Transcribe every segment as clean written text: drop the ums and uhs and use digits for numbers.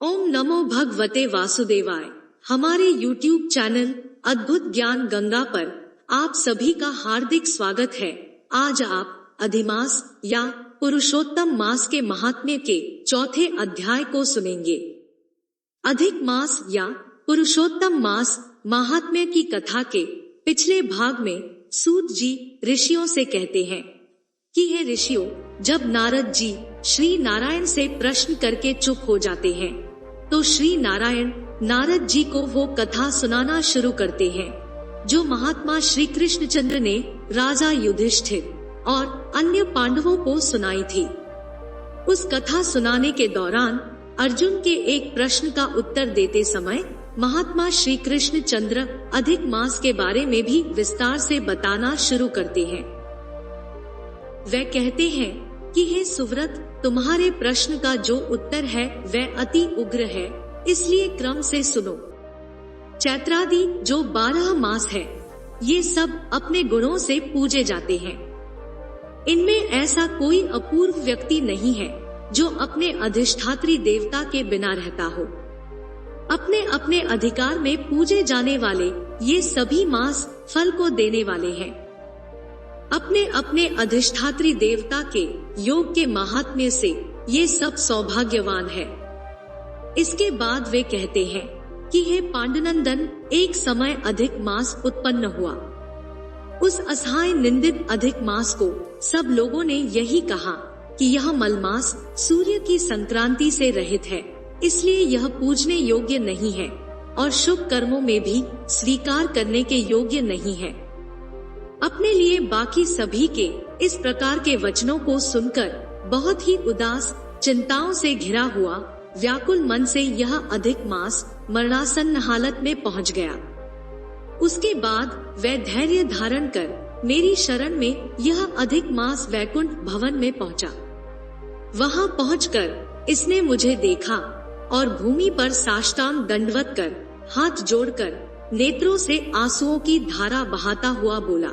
ओम नमो भगवते वासुदेवाय। हमारे YouTube चैनल अद्भुत ज्ञान गंगा पर आप सभी का हार्दिक स्वागत है। आज आप अधिमास या पुरुषोत्तम मास के महात्म्य के चौथे अध्याय को सुनेंगे। अधिक मास या पुरुषोत्तम मास महात्म्य की कथा के पिछले भाग में सूत जी ऋषियों से कहते हैं कि हे ऋषियों, जब नारद जी श्री नारायण से प्रश्न करके चुप हो जाते हैं तो श्री नारायण नारद जी को वो कथा सुनाना शुरू करते हैं जो महात्मा श्री कृष्णचंद्र ने राजा युधिष्ठिर और अन्य पांडवों को सुनाई थी। उस कथा सुनाने के दौरान अर्जुन के एक प्रश्न का उत्तर देते समय महात्मा श्री कृष्णचंद्र अधिक मास के बारे में भी विस्तार से बताना शुरू करते हैं। वे कहते हैं कि हे सुव्रत, तुम्हारे प्रश्न का जो उत्तर है वह अति उग्र है, इसलिए क्रम से सुनो। चैत्रादि जो 12 मास है, ये सब अपने गुणों से पूजे जाते हैं। इनमें ऐसा कोई अपूर्व व्यक्ति नहीं है जो अपने अधिष्ठात्री देवता के बिना रहता हो। अपने अपने अधिकार में पूजे जाने वाले ये सभी मास फल को देने वाले हैं। अपने अपने अधिष्ठात्री देवता के योग के महात्म्य से ये सब सौभाग्यवान है। इसके बाद वे कहते हैं कि हे पांडुनंदन, एक समय अधिक मास उत्पन्न हुआ। उस असहाय निंदित अधिक मास को सब लोगों ने यही कहा कि यह मलमास सूर्य की संक्रांति से रहित है, इसलिए यह पूजने योग्य नहीं है और शुभ कर्मों में भी स्वीकार करने के योग्य नहीं है। अपने लिए बाकी सभी के इस प्रकार के वचनों को सुनकर बहुत ही उदास, चिंताओं से घिरा हुआ, व्याकुल मन से यह अधिक मास मरणासन्न हालत में पहुंच गया। उसके बाद वह धैर्य धारण कर मेरी शरण में यह अधिक मास वैकुंठ भवन में पहुंचा। वहां पहुंचकर इसने मुझे देखा और भूमि पर साष्टांग दंडवत कर हाथ जोड़कर नेत्रों से आंसुओं की धारा बहाता हुआ बोला।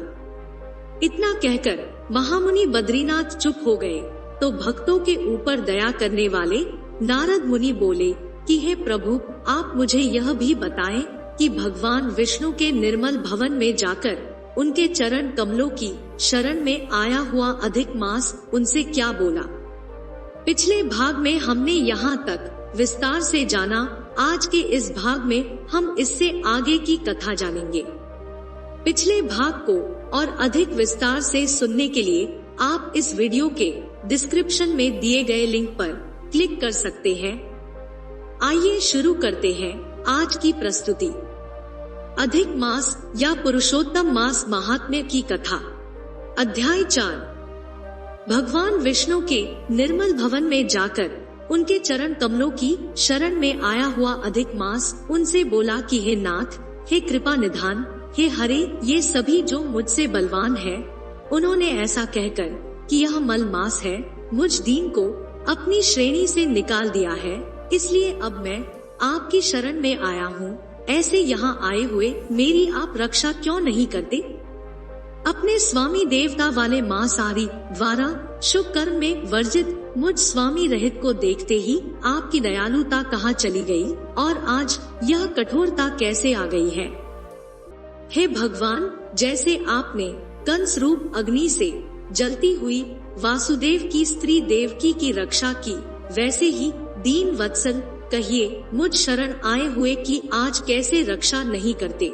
इतना कहकर महामुनि बद्रीनाथ चुप हो गए तो भक्तों के ऊपर दया करने वाले नारद मुनि बोले कि हे प्रभु, आप मुझे यह भी बताएं कि भगवान विष्णु के निर्मल भवन में जाकर उनके चरण कमलों की शरण में आया हुआ अधिक मास उनसे क्या बोला। पिछले भाग में हमने यहाँ तक विस्तार से जाना। आज के इस भाग में हम इससे आगे की कथा जानेंगे। पिछले भाग को और अधिक विस्तार से सुनने के लिए आप इस वीडियो के डिस्क्रिप्शन में दिए गए लिंक पर क्लिक कर सकते हैं। आइए शुरू करते हैं आज की प्रस्तुति। अधिक मास या पुरुषोत्तम मास महात्म्य की कथा। अध्याय 4। भगवान विष्णु के निर्मल भवन में जाकर उनके चरण कमलों की शरण में आया हुआ अधिक मास उनसे बोला कि हे नाथ, हे कृपा निधान, हे हरे, ये सभी जो मुझसे बलवान है, उन्होंने ऐसा कहकर कि यह मल मास है, मुझ दीन को अपनी श्रेणी से निकाल दिया है, इसलिए अब मैं आपकी शरण में आया हूँ। ऐसे यहाँ आए हुए मेरी आप रक्षा क्यों नहीं करते? अपने स्वामी देवता वाले मांसाहारी द्वारा शुभ कर्म में वर्जित मुझ स्वामी रहित को देखते ही आपकी दयालुता कहाँ चली गई और आज यह कठोरता कैसे आ गई है? हे भगवान, जैसे आपने कंस रूप अग्नि से जलती हुई वासुदेव की स्त्री देवकी की रक्षा की, वैसे ही दीन वत्सल कहिए मुझ शरण आए हुए की आज कैसे रक्षा नहीं करते?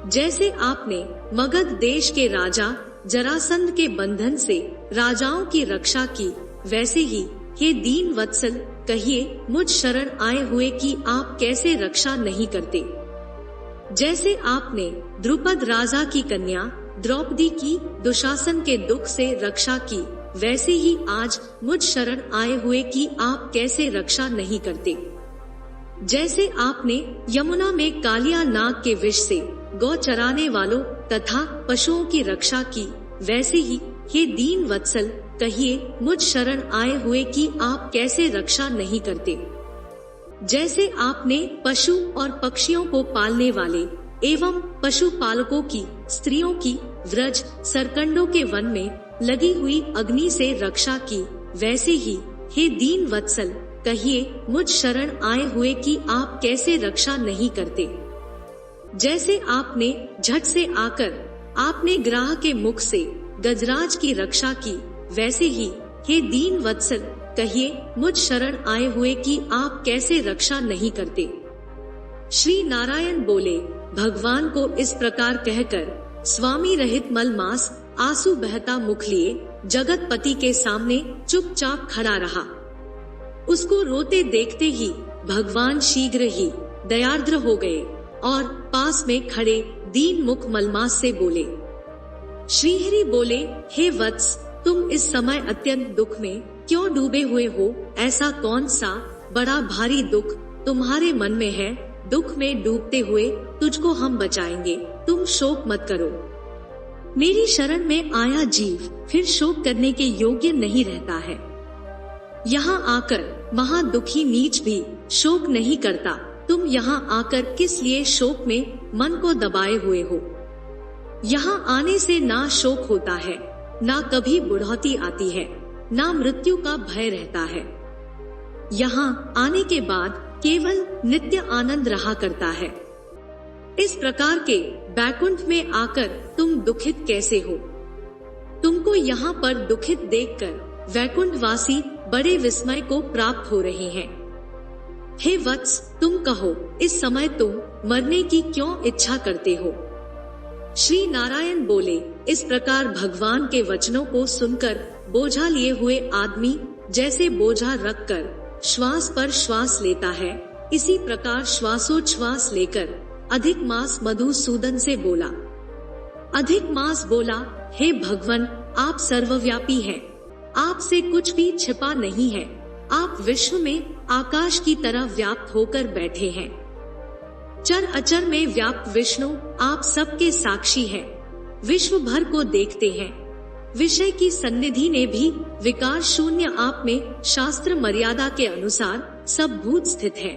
जैसे आपने मगध देश के राजा जरासंध के बंधन से राजाओं की रक्षा की, वैसे ही हे दीन वत्सल कहिए मुझ शरण आए हुए की आप कैसे रक्षा नहीं करते? जैसे आपने द्रुपद राजा की कन्या द्रौपदी की दुशासन के दुख से रक्षा की, वैसे ही आज मुझ शरण आए हुए की आप कैसे रक्षा नहीं करते? जैसे आपने यमुना में कालिया नाग के विष से गौ चराने वालों तथा पशुओं की रक्षा की, वैसे ही हे दीन वत्सल कहिए मुझ शरण आए हुए की आप कैसे रक्षा नहीं करते? जैसे आपने पशु और पक्षियों को पालने वाले एवं पशुपालकों की स्त्रियों की व्रज सरकंडों के वन में लगी हुई अग्नि से रक्षा की, वैसे ही हे दीन वत्सल कहिए मुझ शरण आए हुए कि आप कैसे रक्षा नहीं करते। जैसे आपने झट से आकर आपने ग्राह के मुख से गजराज की रक्षा की, वैसे ही हे दीन वत्सल कहिए मुझ शरण आए हुए कि आप कैसे रक्षा नहीं करते। श्री नारायण बोले, भगवान को इस प्रकार कहकर स्वामी रहित मलमास आंसू बहता मुख लिए जगतपति के सामने चुपचाप खड़ा रहा। उसको रोते देखते ही भगवान शीघ्र ही दयार्द्र हो गए और पास में खड़े दीन मुख मलमास से बोले। श्रीहरि बोले, हे वत्स, तुम इस समय अत्यंत दुख में क्यों डूबे हुए हो? ऐसा कौन सा बड़ा भारी दुख तुम्हारे मन में है? दुख में डूबते हुए तुझको हम बचाएंगे, तुम शोक मत करो। मेरी शरण में आया जीव फिर शोक करने के योग्य नहीं रहता है। यहाँ आकर महादुखी नीच भी शोक नहीं करता। तुम यहाँ आकर किस लिए शोक में मन को दबाए हुए हो? यहाँ आने से ना शोक होता है, ना कभी बुढ़ौती आती है, ना मृत्यु का भय रहता है। यहाँ आने के बाद केवल नित्य आनंद रहा करता है। इस प्रकार के बैकुंठ में आकर तुम दुखित कैसे हो? तुमको यहाँ पर दुखित देखकर वैकुंठवासी बड़े विस्मय को प्राप्त हो रहे हैं। हे वत्स, तुम कहो इस समय तुम मरने की क्यों इच्छा करते हो? श्री नारायण बोले, इस प्रकार भगवान के वचनों को सुनकर बोझा लिए हुए आदमी जैसे बोझा रखकर श्वास पर श्वास लेता है, इसी प्रकार श्वासोच्छ्वास लेकर अधिक मास मधुसूदन से बोला। अधिक मास बोला, हे भगवन, आप सर्वव्यापी हैं, आपसे कुछ भी छिपा नहीं है। आप विश्व में आकाश की तरह व्याप्त होकर बैठे हैं। चर अचर में व्याप्त विष्णु आप सबके साक्षी हैं, विश्व भर को देखते हैं। विषय की सन्निधि ने भी विकार शून्य आप में शास्त्र मर्यादा के अनुसार सब भूत स्थित है।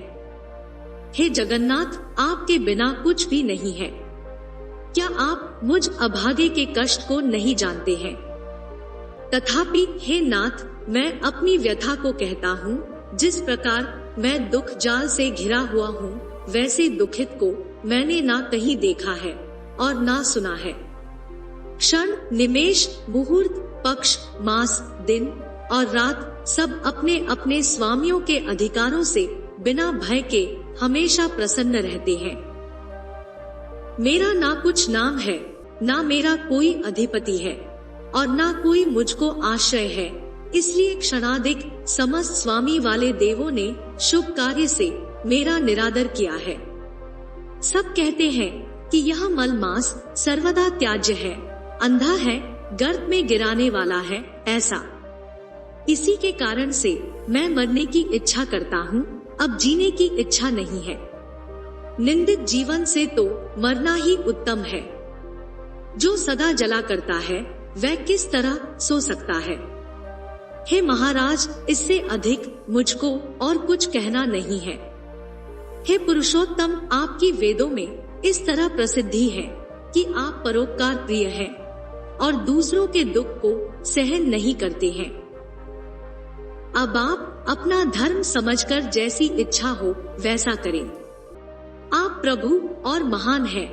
हे जगन्नाथ, आपके बिना कुछ भी नहीं है। क्या आप मुझ अभागे के कष्ट को नहीं जानते हैं? तथापि हे नाथ, मैं अपनी व्यथा को कहता हूँ। जिस प्रकार मैं दुख जाल से घिरा हुआ हूँ, वैसे दुखित को मैंने ना कहीं देखा है और ना सुना है। क्षण, निमेष, मुहूर्त, पक्ष, मास, दिन और रात सब अपने अपने स्वामियों के अधिकारों से बिना भय के हमेशा प्रसन्न रहते हैं। मेरा ना कुछ नाम है, ना मेरा कोई अधिपति है और ना कोई मुझको आश्रय है। इसलिए क्षणाधिक समस्त स्वामी वाले देवों ने शुभ कार्य से मेरा निरादर किया है। सब कहते हैं कि यह मलमास सर्वदा त्याज्य है, अंधा है, गर्त में गिराने वाला है। ऐसा इसी के कारण से मैं मरने की इच्छा करता हूँ, अब जीने की इच्छा नहीं है। निंदित जीवन से तो मरना ही उत्तम है। जो सदा जला करता है वह किस तरह सो सकता है? हे महाराज, इससे अधिक मुझको और कुछ कहना नहीं है। हे पुरुषोत्तम, आपकी वेदों में इस तरह प्रसिद्धि है कि आप परोपकार प्रिय हैं और दूसरों के दुख को सहन नहीं करते हैं। अब आप अपना धर्म समझकर जैसी इच्छा हो वैसा करें। आप प्रभु और महान हैं।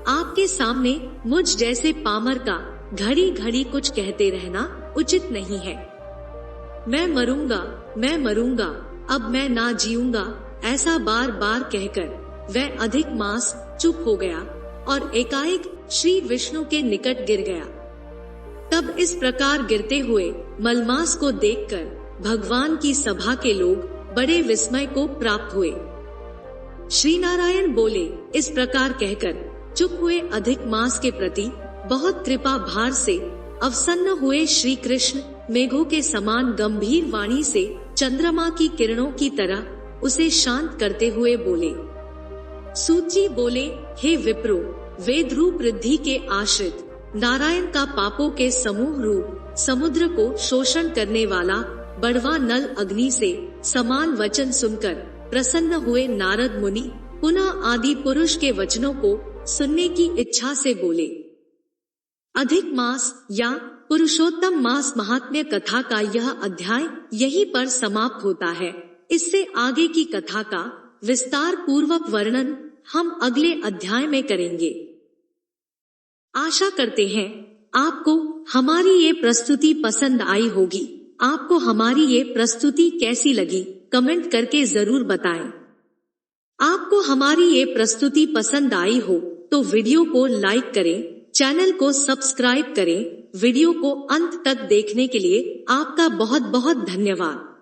आपके सामने मुझ जैसे पामर का घड़ी घड़ी कुछ कहते रहना उचित नहीं है। मैं मरूंगा, मैं मरूंगा, अब मैं ना जीऊंगा, ऐसा बार बार कहकर वह अधिक मास चुप हो गया और एकाएक श्री विष्णु के निकट गिर गया। तब इस प्रकार गिरते हुए मलमास को देखकर भगवान की सभा के लोग बड़े विस्मय को प्राप्त हुए। श्री नारायण बोले, इस प्रकार कहकर चुप हुए अधिक मास के प्रति बहुत कृपा भार से अवसन्न हुए श्री कृष्ण मेघों के समान गंभीर वाणी से चंद्रमा की किरणों की तरह उसे शांत करते हुए बोले। सूत जी बोले, हे विप्रो, वेद रूप रिद्धि के आश्रित नारायण का पापों के समूह रूप समुद्र को शोषण करने वाला बड़वा नल अग्नि से समान वचन सुनकर प्रसन्न हुए नारद मुनि पुनः आदि पुरुष के वचनों को सुनने की इच्छा से बोले। अधिक मास या पुरुषोत्तम मास महात्म्य कथा का यह अध्याय यहीं पर समाप्त होता है। इससे आगे की कथा का विस्तार पूर्वक वर्णन हम अगले अध्याय में करेंगे। आशा करते हैं आपको हमारी ये प्रस्तुति पसंद आई होगी। आपको हमारी ये प्रस्तुति कैसी लगी कमेंट करके जरूर बताएं। आपको हमारी ये प्रस्तुति पसंद आई हो तो वीडियो को लाइक करें, चैनल को सब्सक्राइब करें। वीडियो को अंत तक देखने के लिए आपका बहुत बहुत धन्यवाद।